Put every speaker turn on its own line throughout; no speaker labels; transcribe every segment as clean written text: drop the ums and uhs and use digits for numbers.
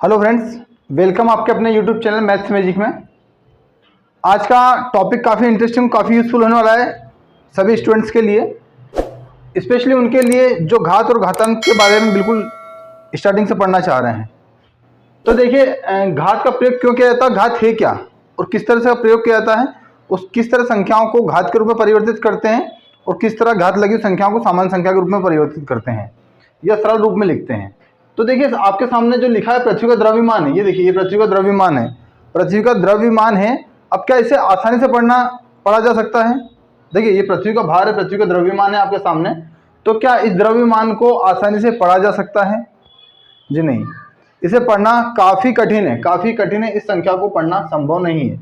Hello friends, welcome आपके अपने YouTube channel maths magic में। आज का टॉपिक काफ़ी इंटरेस्टिंग, काफ़ी यूज़फुल होने वाला है सभी स्टूडेंट्स के लिए, स्पेशली उनके लिए जो घात और घातांक के बारे में बिल्कुल स्टार्टिंग से पढ़ना चाह रहे हैं। तो देखिए, घात का प्रयोग क्यों किया जाता है, घात है क्या और किस तरह से प्रयोग किया जाता है, उस किस तरह संख्याओं को घात के रूप में परिवर्तित करते हैं और किस तरह घात लगी संख्याओं को सामान्य संख्या के रूप में परिवर्तित करते हैं या सरल रूप में लिखते हैं। तो देखिए, आपके सामने जो लिखा है पृथ्वी का द्रव्यमान है, ये देखिए, ये पृथ्वी का द्रव्यमान है, पृथ्वी का द्रव्यमान है। अब क्या इसे आसानी से पढ़ा जा सकता है? देखिए, ये पृथ्वी का भार है, पृथ्वी का द्रव्यमान है आपके सामने। तो क्या इस द्रव्यमान को आसानी से पढ़ा जा सकता है? जी नहीं, इसे पढ़ना काफ़ी कठिन है, काफ़ी कठिन है। इस संख्या को पढ़ना संभव नहीं है।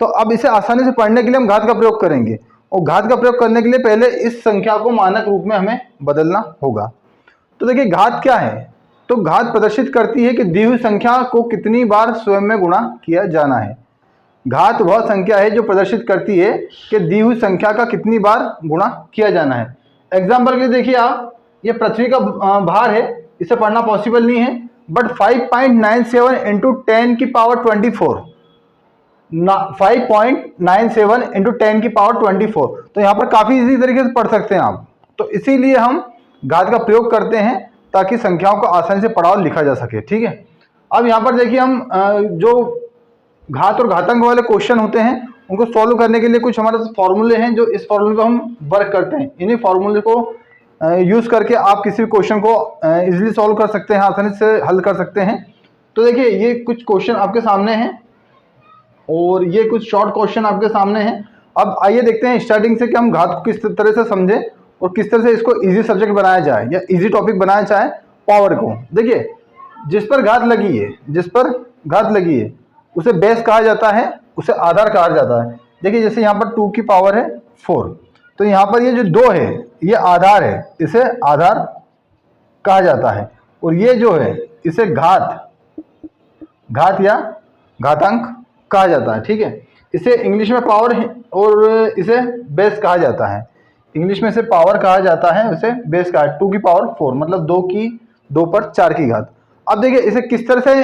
तो अब इसे आसानी से पढ़ने के लिए हम घात का प्रयोग करेंगे, और घात का प्रयोग करने के लिए पहले इस संख्या को मानक रूप में हमें बदलना होगा। तो देखिए, घात क्या है? तो घात प्रदर्शित करती है कि दी हुई संख्या को कितनी बार स्वयं में गुणा किया जाना है। घात वह संख्या है जो प्रदर्शित करती है कि दी हुई संख्या का कितनी बार गुणा किया जाना है। एग्जाम्पल के लिए देखिए, आप ये पृथ्वी का भार है, इसे पढ़ना पॉसिबल नहीं है, बट 5.97 इंटू 10 की पावर 24, 5.97 इंटू 10 की पावर 24, तो यहाँ पर काफ़ी इजी तरीके से पढ़ सकते हैं आप। तो इसीलिए हम घात का प्रयोग करते हैं ताकि संख्याओं को आसानी से पढ़ा और लिखा जा सके। ठीक है, अब यहाँ पर देखिए, हम जो घात और घातांक वाले क्वेश्चन होते हैं उनको सॉल्व करने के लिए कुछ हमारे फॉर्मूले हैं, जो इस फॉर्मूले पर हम वर्क करते हैं। इन्हीं फॉर्मूले को यूज़ करके आप किसी भी क्वेश्चन को इजीली सॉल्व कर सकते हैं, आसानी से हल कर सकते हैं। तो देखिए, ये कुछ क्वेश्चन आपके सामने हैं और ये कुछ शॉर्ट क्वेश्चन आपके सामने हैं। अब आइए देखते हैं स्टार्टिंग से कि हम घात को किस तरह से समझें और किस तरह से इसको इजी सब्जेक्ट बनाया जाए या इजी टॉपिक बनाया जाए पावर को। देखिए, जिस पर घात लगी है, जिस पर घात लगी है उसे बेस कहा जाता है, उसे आधार कहा जाता है। देखिए, जैसे यहाँ पर 2 की पावर है 4, तो यहाँ पर ये जो 2 है ये आधार है, इसे आधार कहा जाता है। और ये जो है इसे घात या घातांक कहा जाता है। ठीक है, इसे इंग्लिश में पावर और इसे बेस कहा जाता है। इंग्लिश में इसे पावर कहा जाता है, उसे बेस कहा है। 2 की पावर 4 मतलब 2 पर 4 की घात। अब देखिए, इसे किस तरह से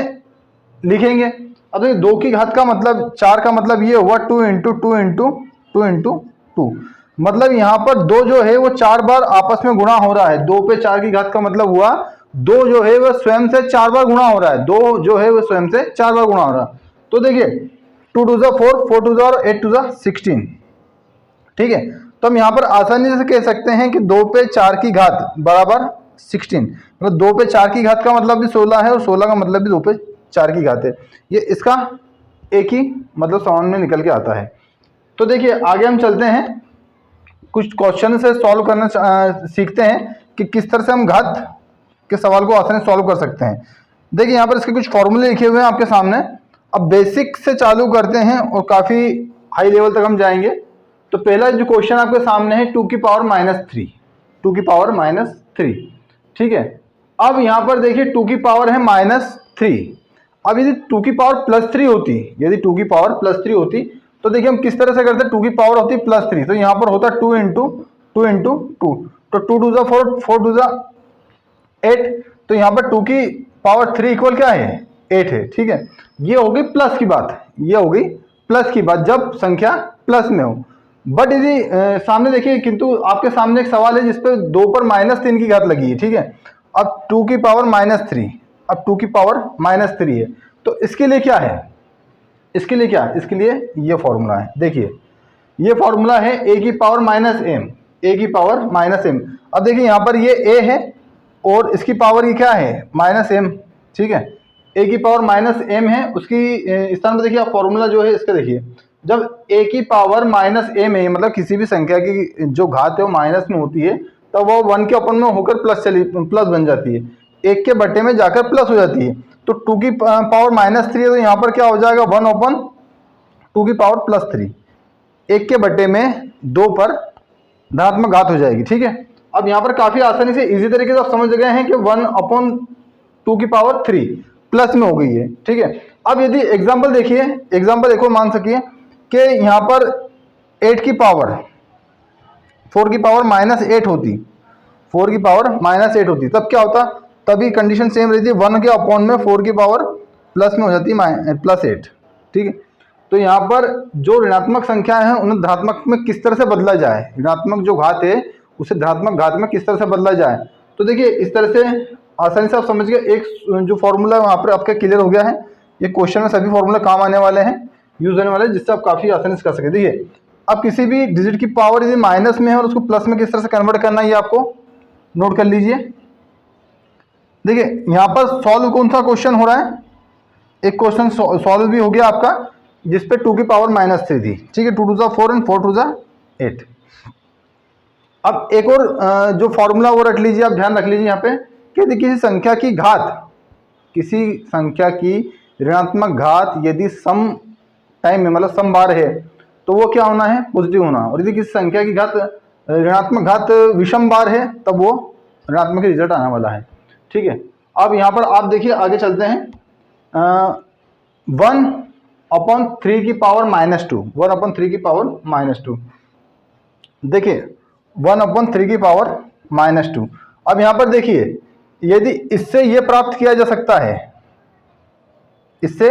लिखेंगे? अब देखिए, 2 की घात का मतलब 4 का मतलब ये हुआ 2 इंटू 2 इंटू 2 इंटू 2, मतलब यहाँ पर 2 जो है वो 4 बार आपस में गुणा हो रहा है। 2 पे 4 की घात का मतलब हुआ 2 जो है वह स्वयं से 4 बार गुणा हो रहा है। 2 जो है वह स्वयं से 4 बार गुणा हो रहा है। तो देखिए, 2 टू ज़ा 4, 4 टू ज़ा और 8 टू ज़ा 16। ठीक है, तो हम यहाँ पर आसानी से कह सकते हैं कि 2 पे 4 की घात बराबर 16, मतलब 2 पे 4 की घात का मतलब भी 16 है और 16 का मतलब भी 2 पे 4 की घात है। ये इसका एक ही मतलब समान में निकल के आता है। तो देखिए, आगे हम चलते हैं, कुछ क्वेश्चन से सॉल्व करना सीखते हैं कि किस तरह से हम घात के सवाल को आसानी से सॉल्व कर सकते हैं। देखिए, यहाँ पर इसके कुछ फॉर्मूले लिखे हुए हैं आपके सामने। अब बेसिक से चालू करते हैं और काफ़ी हाई लेवल तक हम जाएंगे। तो पहला जो क्वेश्चन आपके सामने है 2 की पावर -3, 2 की पावर -3। ठीक है, अब यहाँ पर देखिए 2 की पावर है -3। अब यदि 2 की पावर +3 होती, यदि 2 की पावर +3 होती, तो देखिए हम किस तरह से करते, 2 की पावर होती +3, तो यहाँ पर होता 2 इंटू 2 इंटू 2, तो 2 टू ज़ा 4, 4 टू ज़ा 8, तो यहाँ पर 2 की पावर 3 इक्वल क्या है, 8 है। ठीक है, ये हो गई प्लस की बात, ये हो गई प्लस की बात जब संख्या प्लस में हो। बट यदि सामने देखिए, किंतु आपके सामने एक सवाल है जिसपे 2 पर -3 की घात लगी है। ठीक है, अब 2 की पावर -3, अब 2 की पावर -3 है, तो इसके लिए क्या है, इसके लिए क्या है, इसके लिए ये फॉर्मूला है। देखिए, ये फॉर्मूला है a की पावर -m, a की पावर -m। अब देखिए, यहाँ पर ये a है और इसकी पावर ये क्या है, -m। ठीक है, a की पावर -m है, उसकी स्थान पर देखिए आप फॉर्मूला जो है इसका देखिए, जब a की पावर -m है, मतलब किसी भी संख्या की जो घात है वो माइनस में होती है, तब वो 1 के अपन में होकर प्लस बन जाती है, 1 के बट्टे में जाकर प्लस हो जाती है। तो 2 की पावर -3 है, तो यहाँ पर क्या हो जाएगा, 1/2 की पावर +3, 1 के बट्टे में 2 पर धनात्मक घात हो जाएगी। ठीक है, अब यहाँ पर काफ़ी आसानी से इजी तरीके से आप समझ गए हैं कि 1/2 की पावर 3 प्लस में हो गई है। ठीक है, अब यदि एग्जाम्पल देखिए, एग्जाम्पल देखो, मान सकिए कि यहाँ पर 8 की पावर 4 की पावर -8 होती, 4 की पावर -8 होती, तब क्या होता, तभी कंडीशन सेम रहती है, 1 के अपॉन में 4 की पावर प्लस में हो जाती है +8, ठीक है। तो यहाँ पर जो ऋणात्मक संख्या है उन्हें धनात्मक में किस तरह से बदला जाए, ऋणात्मक जो घात है उसे धनात्मक घात में किस तरह से बदला जाए। तो देखिए इस तरह से आसानी से आप समझ गए, एक जो फॉर्मूला वहाँ पर आपका क्लियर हो गया है। ये क्वेश्चन में सभी फॉर्मूला काम आने वाले हैं, यूज होने वाले हैं, जिससे आप काफ़ी आसानी से कर सके। देखिए अब किसी भी डिजिट की पावर यदि माइनस में है और उसको प्लस में किस तरह से कन्वर्ट करना है, ये आपको नोट कर लीजिए। देखिए यहाँ पर सॉल्व कौन सा क्वेश्चन हो रहा है, एक क्वेश्चन सॉल्व भी हो गया आपका जिसपे 2 की पावर -3 थी, ठीक है। 2 2 ज़ा 4 एंड 4 2 ज़ा 8। अब एक और जो फॉर्मूला वो रख लीजिए, आप ध्यान रख लीजिए यहाँ पे कि यदि किसी संख्या की घात, किसी संख्या की ऋणात्मक घात यदि सम टाइम में मतलब सम बार है तो वो क्या होना है, पॉजिटिव होना। और यदि किसी संख्या की घात ऋणात्मक घात विषम बार है तब वो ऋणात्मक रिजल्ट आने वाला है, ठीक है। अब यहाँ पर आप देखिए आगे चलते हैं। 1/3 की पावर -2, 1/3 की पावर -2। देखिए 1/3 की पावर -2। अब यहाँ पर देखिए यदि इससे ये प्राप्त किया जा सकता है, इससे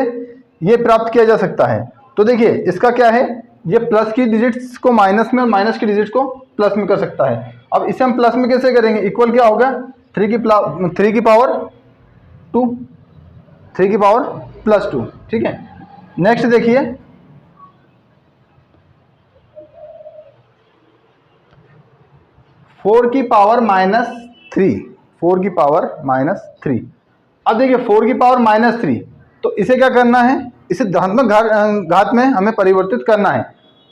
ये प्राप्त किया जा सकता है, तो देखिए इसका क्या है, ये प्लस की डिजिट्स को माइनस में और माइनस की डिजिट्स को प्लस में कर सकता है। अब इसे हम प्लस में कैसे करेंगे, इक्वल क्या होगा 3 की पावर 2, 3 की पावर +2, ठीक है। नेक्स्ट देखिए 4 की पावर -3, 4 की पावर -3। अब देखिए 4 की पावर -3, तो इसे क्या करना है, इसे धनात्मक घात में हमें परिवर्तित करना है।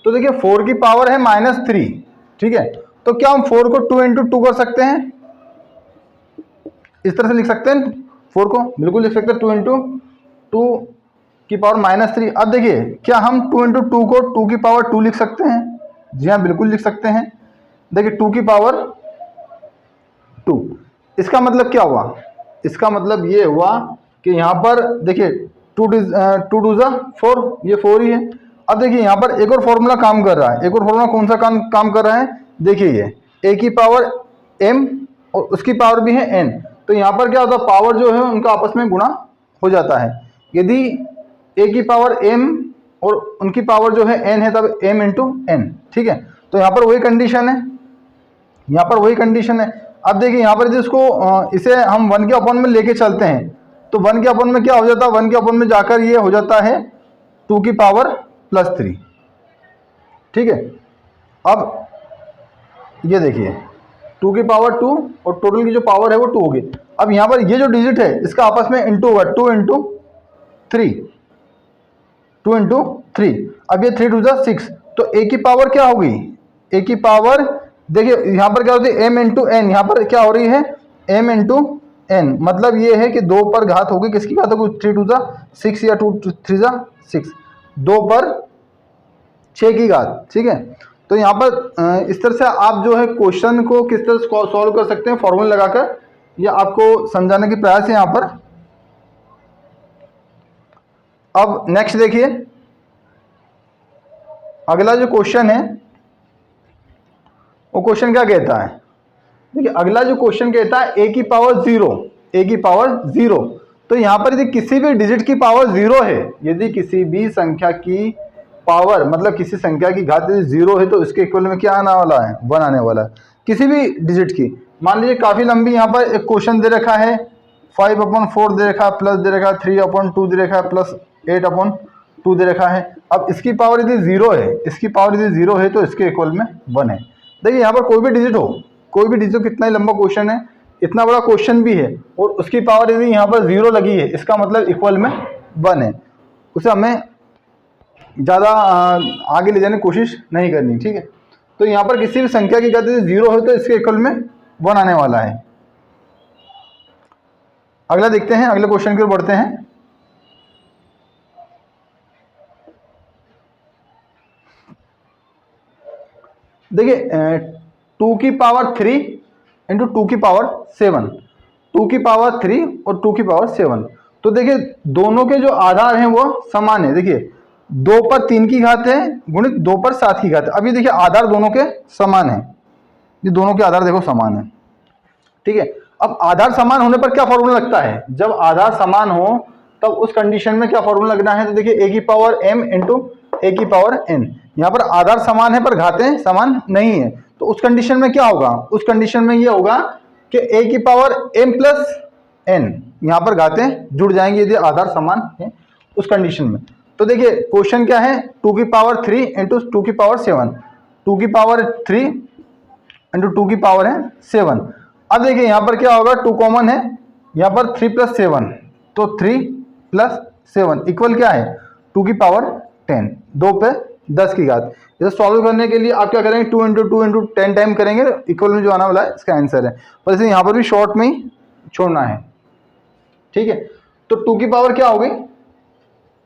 तो देखिए 4 की पावर है -3, ठीक है। तो क्या हम 4 को 2 × 2 कर सकते हैं, इस तरह से लिख सकते हैं 4 को, बिल्कुल लिख सकते हैं 2 × 2 की पावर -3। अब देखिए क्या हम 2 × 2 को 2 की पावर 2 लिख सकते हैं, जी हाँ बिल्कुल लिख सकते हैं। देखिए 2 की पावर 2, इसका मतलब क्या हुआ, इसका मतलब ये हुआ कि यहाँ पर देखिए 2 2 ज़ा 4, ये 4 ही है। अब देखिए यहाँ पर एक और फॉर्मूला काम कर रहा है, एक और फॉर्मूला कौन सा काम कर रहा है, देखिए ये a की पावर m और उसकी पावर भी है n। तो यहाँ पर क्या होता है, पावर जो है उनका आपस में गुणा हो जाता है। यदि a की पावर m और उनकी पावर जो है n है तब m × n, ठीक है। तो यहाँ पर वही कंडीशन है, यहाँ पर वही कंडीशन है। अब देखिए यहाँ पर जिसको इसे हम 1 के अपॉन में लेके चलते हैं तो 1 के अपॉन में क्या हो जाता है, 1 के अपॉन में जाकर ये हो जाता है 2 की पावर +3, ठीक है। अब ये देखिए 2 की पावर 2 और टोटल की जो पावर है वो 2 होगी। अब यहाँ पर ये जो डिजिट है इसका आपस में इंटू होगा, 2 × 3, 2 × 3। अब ये 3 2 ज़ा 6, तो a की पावर क्या होगी, a की पावर देखिए यहाँ पर क्या होती है m × n, यहाँ पर क्या हो रही है m × n, मतलब ये है कि 2 पर घात होगी, किसकी घात होगी 3 2 ज़ा 6 या 2 3 ज़ा 6, 2 पर 6 की घात, ठीक है। तो यहाँ पर इस तरह से आप जो है क्वेश्चन को किस तरह से सॉल्व कर सकते हैं फॉर्मूला लगाकर, या आपको समझाने की प्रयास है यहाँ पर। अब नेक्स्ट देखिए अगला जो क्वेश्चन है वो क्वेश्चन क्या कहता है, देखिए अगला जो क्वेश्चन कहता है a की पावर 0, a की पावर 0। तो यहाँ पर यदि किसी भी डिजिट की पावर 0 है, यदि किसी भी संख्या की पावर मतलब किसी संख्या की घात यदि 0 है तो इसके इक्वल में क्या आने वाला है, 1 आने वाला है, किसी भी डिजिट की। मान लीजिए काफ़ी लंबी यहाँ पर एक क्वेश्चन दे रखा है, 5/4 दे रखा है, प्लस दे रखा है 3/2 दे रखा है, प्लस 8/2 दे रखा है। अब इसकी पावर यदि 0 है, इसकी पावर यदि 0 है तो इसके इक्वल में 1 है। देखिए यहाँ पर कोई भी डिजिट हो, कोई भी डिजिट हो, कितना ही लंबा क्वेश्चन है, इतना बड़ा क्वेश्चन भी है और उसकी पावर यदि यहाँ पर 0 लगी है, इसका मतलब इक्वल में 1 है। उसे हमें ज़्यादा आगे ले जाने की कोशिश नहीं करनी, ठीक है। तो यहाँ पर किसी भी संख्या की घात यदि 0 है तो इसके इक्वल में 1 आने वाला है। अगला देखते हैं, अगले क्वेश्चन की ओर बढ़ते हैं। देखिए 2 की पावर 3 × 2 की पावर 7, 2 की पावर 3 और 2 की पावर 7। तो देखिए दोनों के जो आधार हैं वो समान है। देखिए 2 पर 3 की घात है गुणित 2 पर 7 की घात है। अब ये देखिए आधार दोनों के समान है, ये दोनों के आधार देखो समान है, ठीक है। अब आधार समान होने पर क्या फॉर्मूला लगता है, जब आधार समान हो तब उस कंडीशन में क्या फॉर्मूला लगना है, तो देखिए ए की पावर m इंटू ए की पावर n। यहाँ पर आधार समान है पर घातें समान नहीं है, तो उस कंडीशन में क्या होगा, उस कंडीशन में ये होगा कि ए की पावर m प्लस n, यहाँ पर घातें जुड़ जाएंगी यदि आधार समान है उस कंडीशन में। तो देखिए क्वेश्चन क्या है, 2 की पावर 3 इंटू 2 की पावर 7, 2 की पावर 3 इंटू 2 की पावर है 7। अब देखिए यहाँ पर क्या होगा, 2 कॉमन है, यहाँ पर 3 प्लस 7, तो 3 प्लस 7 इक्वल क्या है 2 की पावर 10, 2 पे 10 की घात। इसे सॉल्व करने के लिए आप क्या करेंगे, 2 इंटू 2 इंटू 10 टाइम करेंगे, इक्वल में जो आना वाला है इसका आंसर है। पर इसे यहाँ पर भी शॉर्ट में ही छोड़ना है, ठीक है। तो 2 की पावर क्या होगी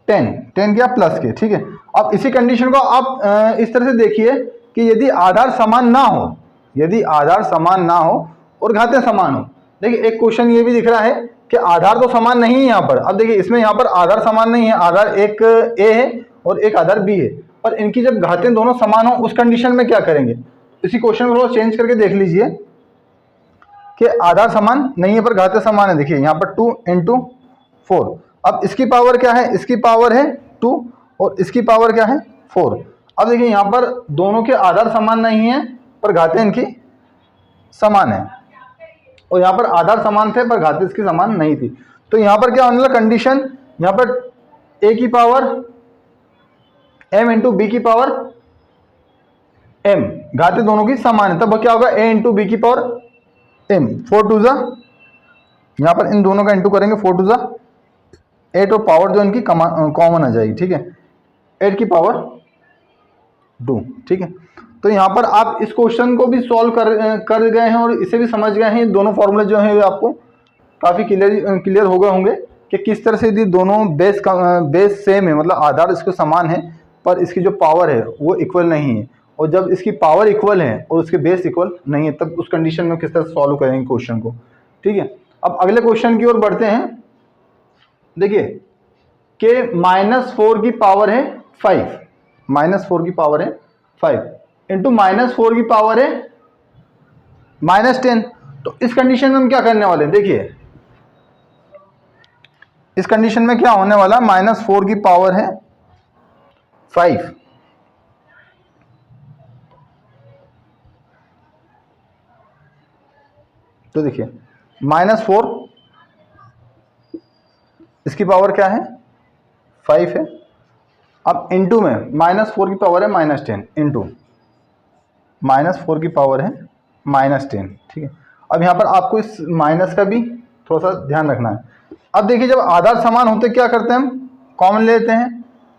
10, 10 क्या प्लस के, ठीक है। अब इसी कंडीशन को आप इस तरह से देखिए कि यदि आधार समान ना हो, यदि आधार समान ना हो और घातें समान हो। देखिए एक क्वेश्चन ये भी दिख रहा है कि आधार तो समान नहीं है यहाँ पर। अब देखिए इसमें यहाँ पर आधार समान नहीं है, आधार एक ए है और एक आधार बी है, पर इनकी जब घातें दोनों समान हो उस कंडीशन में क्या करेंगे, इसी क्वेश्चन को थोड़ा चेंज करके देख लीजिए कि आधार समान नहीं है पर घातें समान है। देखिए यहाँ पर 2 इंटू 4, अब इसकी पावर क्या है, इसकी पावर है 2 और इसकी पावर क्या है 4। अब देखिए यहाँ पर दोनों के आधार समान नहीं है पर घातें इनकी समान है, और यहाँ पर आधार समान थे पर घातें इसकी समान नहीं थी। तो यहाँ पर क्या होने वाला कंडीशन, यहाँ पर a की पावर m इंटू बी की पावर m, घातें दोनों की समान है, तब क्या होगा a इंटू बी की पावर m, 4 टू जा, यहाँ पर इन दोनों का इंटू करेंगे 4 टू जा 8 और पावर जो इनकी कॉमन आ जाएगी, ठीक है, 8 की पावर 2, ठीक है। तो यहाँ पर आप इस क्वेश्चन को भी सॉल्व कर गए हैं और इसे भी समझ गए हैं। दोनों फॉर्मूले जो हैं वे आपको काफ़ी क्लियर हो गए होंगे कि किस तरह से यदि दोनों बेस सेम है, मतलब आधार इसके समान है पर इसकी जो पावर है वो इक्वल नहीं है, और जब इसकी पावर इक्वल है और उसके बेस इक्वल नहीं है तब उस कंडीशन में किस तरह से सॉल्व करेंगे क्वेश्चन को, ठीक है। अब अगले क्वेश्चन की ओर बढ़ते हैं। देखिए कि -4 की पावर है 5, -4 की पावर है 5 इंटू -4 की पावर है -10। तो इस कंडीशन में हम क्या करने वाले हैं, देखिए इस कंडीशन में क्या होने वाला, -4 की पावर है 5, तो देखिए -4 इसकी पावर क्या है 5 है, अब इंटू में -4 की पावर है -10 इंटू -4 की पावर है -10, ठीक है। अब यहाँ पर आपको इस माइनस का भी थोड़ा सा ध्यान रखना है। अब देखिए जब आधार समान होते क्या करते हैं, हम कॉमन ले लेते हैं।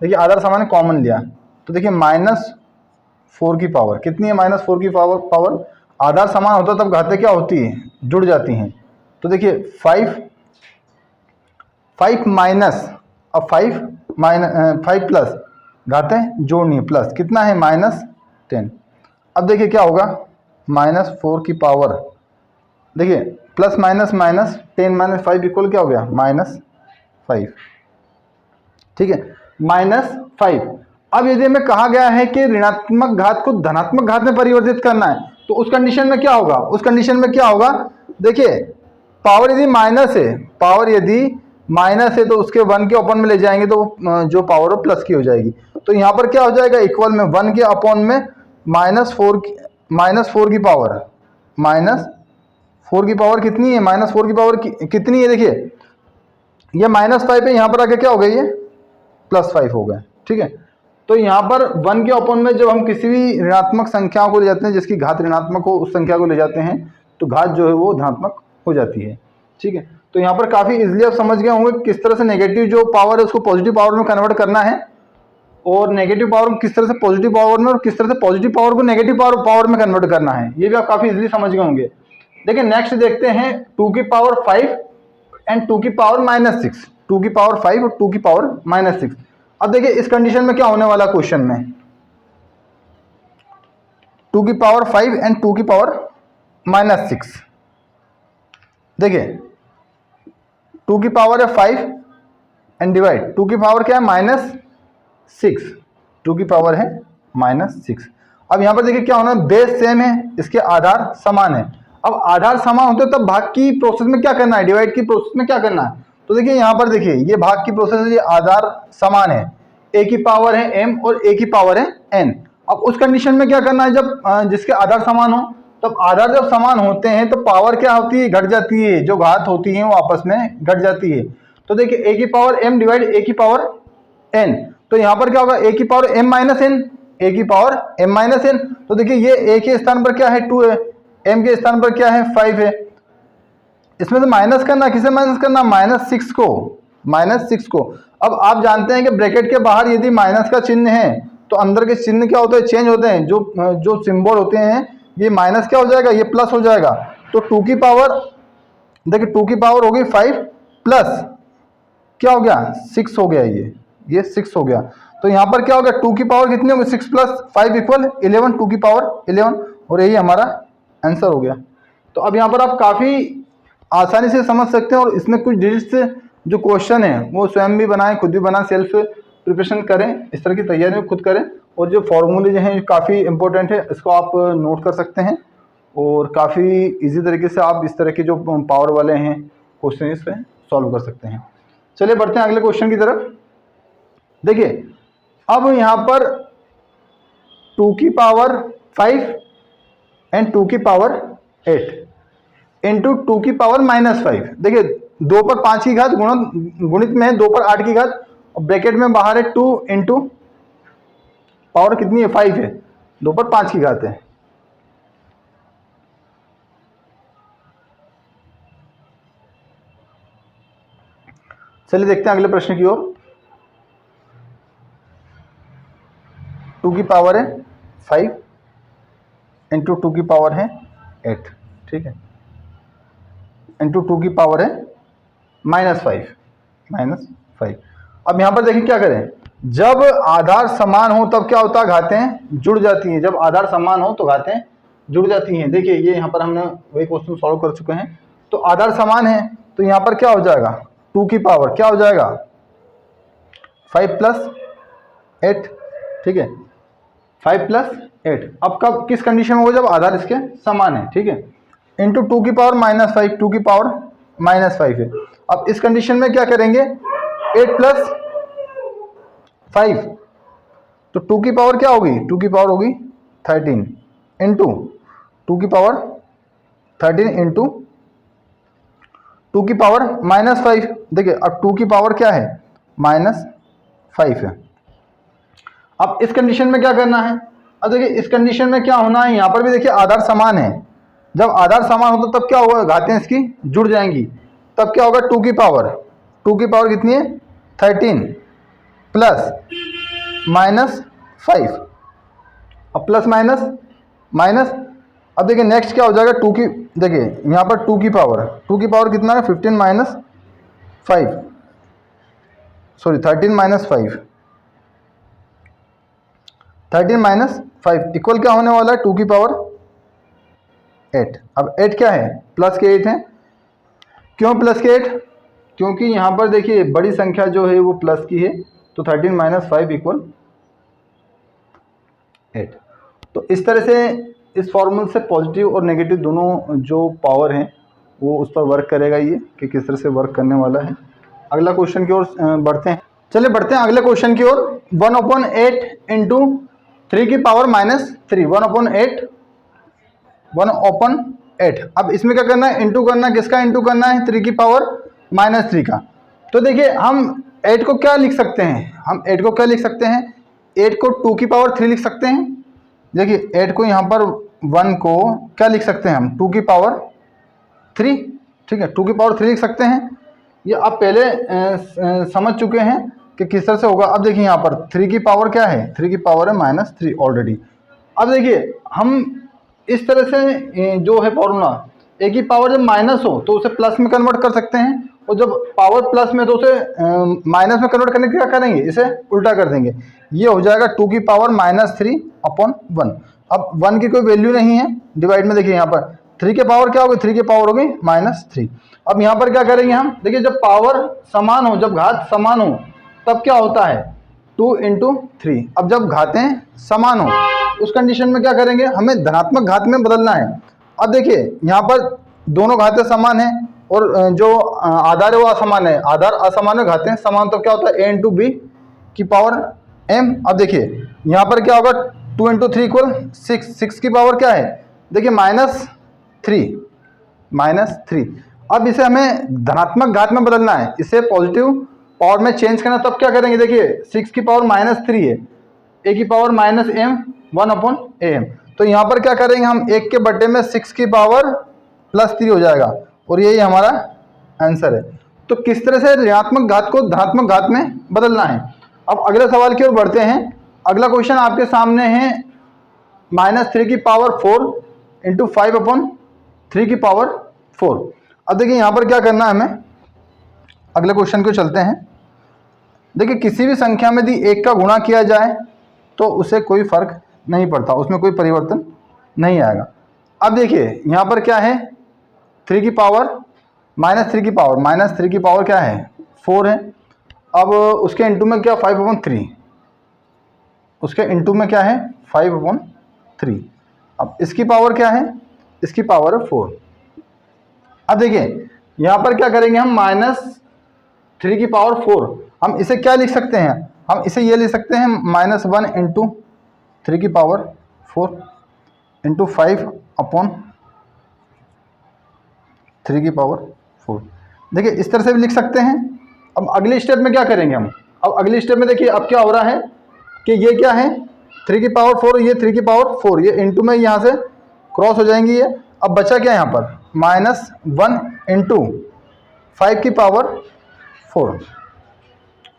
देखिए आधार समान है, कॉमन लिया, तो देखिए -4 की पावर कितनी है, -4 की पावर आधार समान होता तब घातें क्या होती है, जुड़ जाती हैं। तो देखिए 5 माइनस, अब 5 प्लस, घातें जोड़नी है, प्लस कितना है -10। अब देखिए क्या होगा, -4 की पावर, देखिए प्लस माइनस माइनस 10 - 5 इक्वल क्या हो गया -5, ठीक है, -5। अब यदि हमें कहा गया है कि ऋणात्मक घात को धनात्मक घात में परिवर्तित करना है, तो उस कंडीशन में क्या होगा, उस कंडीशन में क्या होगा, देखिए पावर यदि माइनस है, पावर यदि माइनस है तो उसके 1 के अपॉन में ले जाएंगे तो जो पावर हो प्लस की हो जाएगी। तो यहाँ पर क्या हो जाएगा, इक्वल में 1 के अपॉन में -4 की पावर, -4 की पावर कितनी है, -4 की पावर कितनी है, देखिए ये -5 है, यहाँ पर आके क्या हो गया, ये +5 हो गया, ठीक है। तो यहाँ पर 1 के अपॉन में जब हम किसी भी ऋणात्मक संख्याओं को ले जाते हैं जिसकी घात ऋणात्मक हो, उस संख्या को ले जाते हैं तो घात जो है वो धनात्मक हो जाती है, ठीक है। तो यहाँ पर काफ़ी इजीली आप समझ गए होंगे किस तरह से नेगेटिव जो पावर है उसको पॉजिटिव पावर में कन्वर्ट करना है, और नेगेटिव पावर को किस तरह से पॉजिटिव पावर में और किस तरह से पॉजिटिव पावर को नेगेटिव पावर में कन्वर्ट करना है, ये भी आप काफ़ी इजीली समझ गए होंगे। देखिए नेक्स्ट देखते हैं 2 की पावर 5 एंड 2 की पावर -6, 2 की पावर 5 और 2 की पावर -6। अब देखिए इस कंडीशन में क्या होने वाला क्वेश्चन में, 2 की पावर 5 एंड 2 की पावर -6, देखिए 2 की पावर है 5 एंड डिवाइड 2 की पावर क्या है -6, 2 की पावर है -6। अब यहाँ पर देखिए क्या होना है, बेस सेम है, इसके आधार समान है। अब आधार समान होते तब भाग की प्रोसेस में क्या करना है, डिवाइड की प्रोसेस में क्या करना है, तो देखिए यहाँ पर देखिए ये भाग की प्रोसेस है, ये आधार समान है, a की पावर है m और a की पावर है n। अब उस कंडीशन में क्या करना है, जब जिसके आधार समान हो, तब आधार जब समान होते हैं तो पावर क्या होती है, घट जाती है, जो घात होती है वो आपस में घट जाती है। तो देखिए a की पावर m डिवाइड a की पावर n, तो यहाँ पर क्या होगा, a की power m minus n, a की पावर m माइनस n। तो देखिए ये a के स्थान पर क्या है 2 है, m के स्थान पर क्या है 5 है। इसमें तो माइनस करना, किसे माइनस करना, माइनस सिक्स को। अब आप जानते हैं कि ब्रैकेट के बाहर यदि माइनस का चिन्ह है तो अंदर के चिन्ह क्या होते हैं, चेंज होते हैं, जो सिंबल होते हैं, ये माइनस क्या हो जाएगा, ये प्लस हो जाएगा। तो 2 की पावर, देखिए 2 की पावर होगी 5 प्लस क्या हो गया 6 हो गया, ये 6 हो गया। तो यहाँ पर क्या हो गया, 2 की पावर कितनी होगी, 6 प्लस 5 इक्वल 11, 2 की पावर 11, और यही हमारा आंसर हो गया। तो अब यहाँ पर आप काफ़ी आसानी से समझ सकते हैं, और इसमें कुछ डिजिट्स जो क्वेश्चन है वो स्वयं भी बनाएं, खुद भी बनाएं, सेल्फ प्रिपरेशन करें, इस तरह की तैयारी में खुद करें। और जो फॉर्मूले जो हैं काफ़ी इंपॉर्टेंट है, इसको आप नोट कर सकते हैं, और काफ़ी इजी तरीके से आप इस तरह के जो पावर वाले हैं क्वेश्चन इस पर सॉल्व कर सकते हैं। चलिए बढ़ते हैं अगले क्वेश्चन की तरफ। देखिए अब यहाँ पर 2 की पावर 5 एंड 2 की पावर 8 इंटू 2 की पावर -5। देखिए 2 पर 5 की घात गुणित में है 2 पर 8 की घात, और ब्रैकेट में बाहर है 2 इंटू पावर कितनी है 5 है, 2 पर 5 की घात है। चलिए देखते हैं अगले प्रश्न की ओर। 2 की पावर है 5 इंटू 2 की पावर है 8, ठीक है, इंटू 2 की पावर है -5। अब यहाँ पर देखिए क्या करें, जब आधार समान हो तब क्या होता है, घातें जुड़ जाती हैं। जब आधार समान हो तो घातें जुड़ जाती हैं। देखिए ये यहाँ पर हमने वही क्वेश्चन सॉल्व कर चुके हैं। तो आधार समान है तो यहाँ पर क्या हो जाएगा, 2 की पावर क्या हो जाएगा 5 प्लस 8, ठीक है, 5 प्लस 8। अब कब किस कंडीशन में होगा, जब आधार इसके समान है, ठीक है, इंटू 2 की पावर -5, 2 की पावर -5 है। अब इस कंडीशन में क्या करेंगे, 8 प्लस 5, तो 2 की पावर क्या होगी, 2 की पावर होगी 13 इंटू 2 की पावर 13 इंटू 2 की पावर -5। देखिए अब 2 की पावर क्या है -5 है। अब इस कंडीशन में क्या करना है, अब देखिए इस कंडीशन में क्या होना है, यहाँ पर भी देखिए आधार समान है। जब आधार समान होता तब क्या होगा, घातें इसकी जुड़ जाएंगी, तब क्या होगा 2 की पावर कितनी है 13 प्लस -5, अब प्लस माइनस। अब देखिए नेक्स्ट क्या हो जाएगा, 2 की, देखिए यहाँ पर 2 की पावर कितना है 15 minus 5, sorry 13 minus 5, 13 minus 5 equal क्या होने वाला है 2 की पावर 8। अब 8 क्या है, प्लस के 8 है। क्यों प्लस के 8, क्योंकि यहाँ पर देखिए बड़ी संख्या जो है वो प्लस की है, तो 13 माइनस 5 इक्वल 8। तो इस तरह से इस फॉर्मूले से पॉजिटिव और नेगेटिव दोनों जो पावर हैं वो उस पर वर्क करेगा, ये कि किस तरह से वर्क करने वाला है। अगला क्वेश्चन की ओर बढ़ते हैं। चलिए बढ़ते हैं अगले क्वेश्चन की ओर। 1/8 इंटू 3 की पावर -3, 1/8। अब इसमें क्या करना है, इंटू करना है, किसका इंटू करना है, 3 की पावर -3 का। तो देखिए हम 8 को क्या लिख सकते हैं, 8 को 2 की पावर 3 लिख सकते हैं। देखिए 8 को यहाँ पर 1 को क्या लिख सकते हैं हम, 2 की पावर 3, ठीक है, 2 की पावर 3 लिख सकते हैं। ये आप पहले समझ चुके हैं कि किस तरह से होगा। अब देखिए यहाँ पर 3 की पावर क्या है, 3 की पावर है -3 ऑलरेडी। अब देखिए हम इस तरह से जो है फॉर्मूला, a की पावर जब माइनस हो तो उसे प्लस में कन्वर्ट कर सकते हैं, और जब पावर प्लस में तो उसे माइनस में कन्वर्ट करने के क्या करेंगे, इसे उल्टा कर देंगे। ये हो जाएगा 2 की पावर -3/1। अब 1 की कोई वैल्यू नहीं है, डिवाइड में देखिए यहाँ पर 3 के पावर क्या होगी, 3 की पावर होगी -3। अब यहाँ पर क्या करेंगे हम, देखिए जब पावर समान हो, जब घात समान हो तब क्या होता है 2 इंटू 3। अब जब घातें समान हो उस कंडीशन में क्या करेंगे, हमें धनात्मक घात में बदलना है। अब देखिए यहाँ पर दोनों घातें समान हैं और जो आधार है वो असमान है, आधार असमान है, घातें समान, तो क्या होता है a इंटू बी की पावर m। अब देखिए यहाँ पर क्या होगा 2 इंटू 3 इक्वल 6, 6 की पावर क्या है देखिए -3। अब इसे हमें धनात्मक घात में बदलना है, इसे पॉजिटिव पावर में चेंज करना, तब क्या करेंगे देखिए 6 की पावर -3 है, a की पावर -m 1/am। तो यहाँ पर क्या करेंगे हम 1 के बटे में 6 की पावर +3 हो जाएगा और यही हमारा आंसर है। तो किस तरह से ऋणात्मक घात को धनात्मक घात में बदलना है। अब अगले सवाल की ओर बढ़ते हैं। अगला क्वेश्चन आपके सामने है -3 की पावर 4 इंटू 5/3 की पावर 4। अब देखिए यहाँ पर क्या करना है हमें, अगले क्वेश्चन को चलते हैं। देखिए किसी भी संख्या में यदि 1 का गुणा किया जाए तो उसे कोई फर्क नहीं पड़ता, उसमें कोई परिवर्तन नहीं आएगा। अब देखिए यहाँ पर क्या है 3 की पावर -3 की पावर क्या है 4 है। अब उसके इंटू में क्या 5/3, उसके इंटू में क्या है 5/3। अब इसकी पावर क्या है, इसकी पावर है 4। अब देखिए यहाँ पर क्या करेंगे हम -3 की पावर 4, हम इसे क्या लिख सकते हैं, हम इसे ये लिख सकते हैं -1 इंटू 3 की पावर 4 इंटू 5/3 की पावर 4। देखिए इस तरह से भी लिख सकते हैं। अब अगले स्टेप में क्या करेंगे हम, अब अगले स्टेप में देखिए अब क्या हो रहा है कि ये क्या है 3 की पावर 4, ये 3 की पावर 4, ये इंटू में यहाँ से क्रॉस हो जाएंगी ये। अब बचा क्या यहाँ पर -1 इंटू 5 की पावर 4।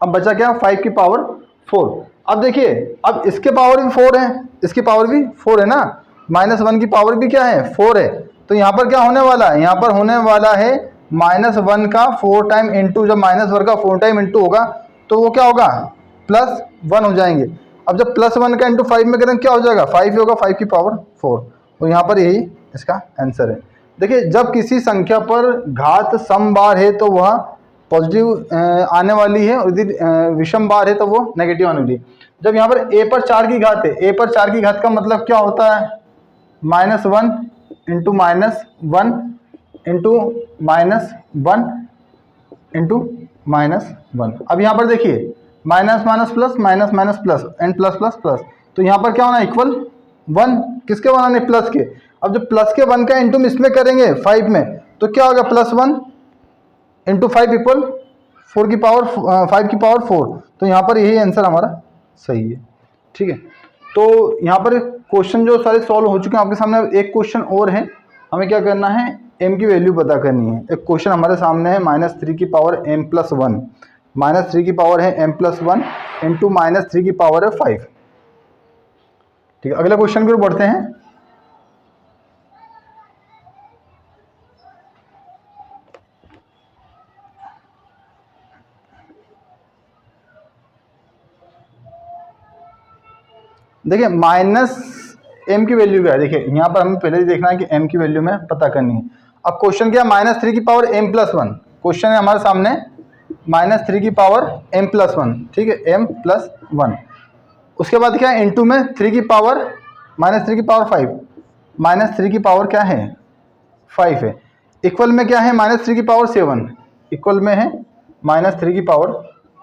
अब बचा क्या 5 की पावर 4। अब देखिए अब इसके पावर भी 4 है, इसकी पावर भी 4 है ना, -1 की पावर भी क्या है 4 है। तो यहाँ पर क्या होने वाला है, यहाँ पर होने वाला है -1 का 4 टाइम इंटू, जब -1 का 4 टाइम इंटू होगा तो वो क्या होगा +1 हो जाएंगे। अब जब +1 का इंटू 5 में करें क्या हो जाएगा 5 ही होगा, 5 की पावर 4। तो यहाँ पर यही इसका आंसर है। देखिए जब किसी संख्या पर घात सम बार है तो वह पॉजिटिव आने वाली है, और यदि विषम बार है तो वो नेगेटिव आने वाली है। जब यहाँ पर a पर 4 की घात है, a पर 4 की घात का मतलब क्या होता है -1 इंटू -1 इंटू -1 इंटू -1। अब यहाँ पर देखिए minus minus plus minus minus plus and plus plus plus, तो यहाँ पर क्या होना इक्वल 1, किसके बनाने प्लस के। अब जब प्लस के 1 का इंटू इसमें करेंगे 5 में तो क्या होगा +1 इंटू 5 इक्वल 4 की पावर 5 की पावर 4। तो यहाँ पर यही आंसर हमारा सही है। ठीक है, तो यहाँ पर क्वेश्चन जो सारे सॉल्व हो चुके हैं आपके सामने। एक क्वेश्चन और है, हमें क्या करना है m की वैल्यू पता करनी है। एक क्वेश्चन हमारे सामने है -3 की पावर m+1, -3 की पावर है m+1 इंटू -3 की पावर है 5। ठीक है, अगले क्वेश्चन की ओर बढ़ते हैं। देखिए -m की वैल्यू क्या है, देखिए यहाँ पर हमें पहले ही देखना है कि m की वैल्यू में पता करनी है। अब क्वेश्चन क्या है -3 की पावर m+1, क्वेश्चन है हमारे सामने -3 की पावर m+1, ठीक है m+1। उसके बाद क्या है इंटू में 3 की पावर -3 की पावर 5, -3 की पावर क्या है 5 है, इक्वल में क्या है -3 की पावर 7, इक्वल में है -3 की पावर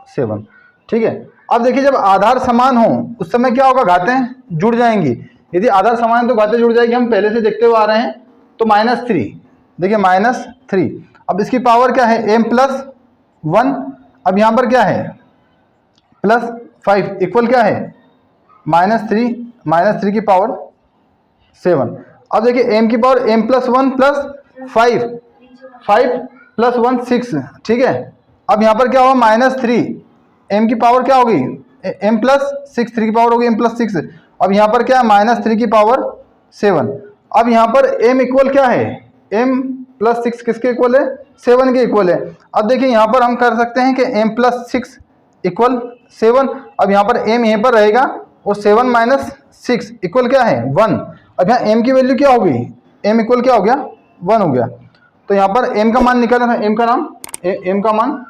7। ठीक है, अब देखिए जब आधार समान हो उस समय क्या होगा घातें जुड़ जाएंगी। यदि आधार समान है तो घातें जुड़ जाएगी, हम पहले से देखते हुए आ रहे हैं। तो -3, देखिए -3, अब इसकी पावर क्या है m+1, अब यहाँ पर क्या है +5 इक्वल क्या है -3 की पावर 7। अब देखिए m की पावर m+1 + 5, 5 + 1 6, ठीक है। अब यहाँ पर क्या होगा -3, m की पावर क्या होगी m+6, 3 की पावर होगी m+6। अब यहाँ पर क्या है -3 की पावर 7। अब यहाँ पर m इक्वल क्या है m+6 किसके इक्वल है 7 के इक्वल है। अब देखिए यहाँ पर हम कर सकते हैं कि m+6 इक्वल 7। अब यहाँ पर m यहीं पर रहेगा और 7 - 6 इक्वल क्या है 1। अब यहाँ m की वैल्यू क्या होगी, m इक्वल क्या हो गया 1 हो गया। तो यहाँ पर m का मान निकालना था, m का मान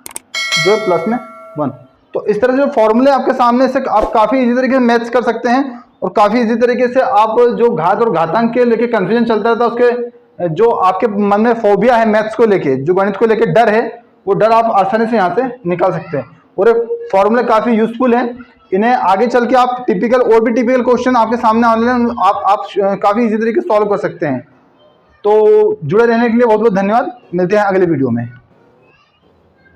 जो है प्लस में 1। तो इस तरह से जो फॉर्मूले आपके सामने से आप काफ़ी इजी तरीके से मैच कर सकते हैं, और काफ़ी इजी तरीके से आप जो घात और घातांक के लेके कन्फ्यूजन चलता था उसके जो आपके मन में फोबिया है मैथ्स को लेके, जो गणित को लेके डर है, वो डर आप आसानी से यहाँ से निकाल सकते हैं। और ये फॉर्मूले काफ़ी यूजफुल हैं, इन्हें आगे चल के आप टिपिकल और भी टिपिकल क्वेश्चन आपके सामने आने आप काफ़ी इजी तरीके से सॉल्व कर सकते हैं। तो जुड़े रहने के लिए बहुत बहुत धन्यवाद। मिलते हैं अगले वीडियो में।